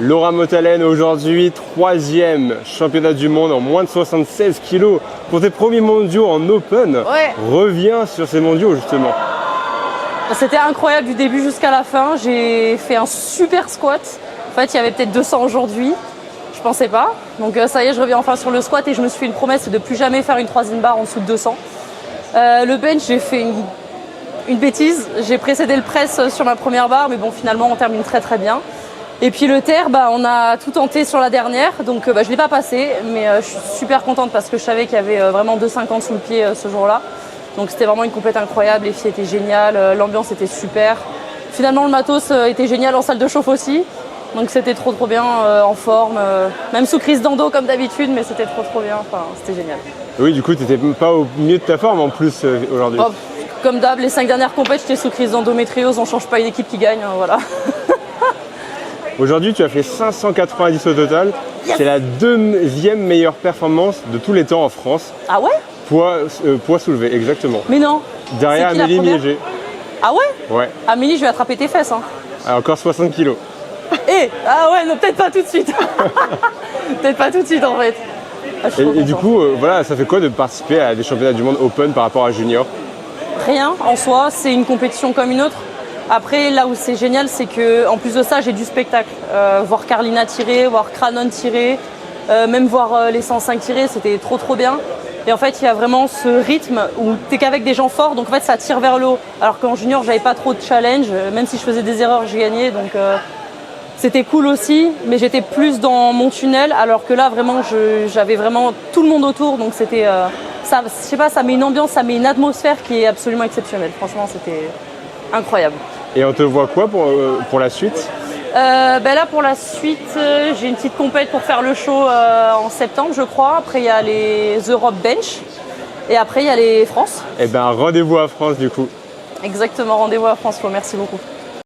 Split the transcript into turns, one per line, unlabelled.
Laura Motalen, aujourd'hui, 3e championnat du monde en moins de 76 kilos. Pour tes premiers mondiaux en open,
Ouais.
reviens sur ces mondiaux justement.
C'était incroyable du début jusqu'à la fin. J'ai fait un super squat. En fait, il y avait peut-être 200 aujourd'hui. Je pensais pas. Donc ça y est, je reviens enfin sur le squat et je me suis fait une promesse de plus jamais faire une troisième barre en dessous de 200. Le bench, j'ai fait une bêtise. J'ai précédé le press sur ma première barre, mais bon, finalement, on termine très très bien. Et puis le terre, on a tout tenté sur la dernière, donc je ne l'ai pas passé, mais je suis super contente parce que je savais qu'il y avait vraiment 2,50 sous le pied ce jour-là. Donc c'était vraiment une compète incroyable, les filles étaient géniales, l'ambiance était super. Finalement le matos était génial en salle de chauffe aussi, donc c'était trop bien en forme, même sous crise d'endo comme d'habitude, mais c'était trop bien, enfin c'était génial.
Oui, du coup, tu n'étais pas au mieux de ta forme en plus aujourd'hui.
Oh, comme d'hab, les 5 dernières compètes, j'étais sous crise d'endométriose, on ne change pas une équipe qui gagne, voilà.
Aujourd'hui, tu as fait 590 au total.
Yes.
C'est la 2e meilleure performance de tous les temps en France.
Ah ouais?
Poids soulevé, exactement.
Mais non.
Derrière
C'est qui la
Amélie
première?
Miégé.
Ah ouais?
Ouais.
Amélie, je vais attraper tes fesses. Hein.
Alors, encore 60 kilos.
Ah ouais, non, peut-être pas tout de suite. Peut-être pas tout de suite en fait. Ah, je suis trop
Et du
contente.
coup, voilà, ça fait quoi de participer à des championnats du monde open par rapport à junior?
Rien en soi, c'est une compétition comme une autre. Après, là où c'est génial, c'est que en plus de ça, j'ai du spectacle. Voir Carlina tirer, voir Cranon tirer, même voir les 105 tirer, c'était trop bien. Et en fait, il y a vraiment ce rythme où t'es qu'avec des gens forts, donc en fait, ça tire vers le haut. Alors qu'en junior, j'avais pas trop de challenge, même si je faisais des erreurs, j'ai gagné, donc c'était cool aussi. Mais j'étais plus dans mon tunnel, alors que là, vraiment, j'avais vraiment tout le monde autour, donc c'était, ça, je sais pas, ça met une ambiance, ça met une atmosphère qui est absolument exceptionnelle. Franchement, c'était incroyable.
Et on te voit quoi pour la suite?
Là pour la suite, j'ai une petite compète pour faire le show en septembre je crois. Après il y a les Europe Bench et après il y a les France.
Eh ben rendez-vous à France du coup.
Exactement, rendez-vous à France, merci beaucoup.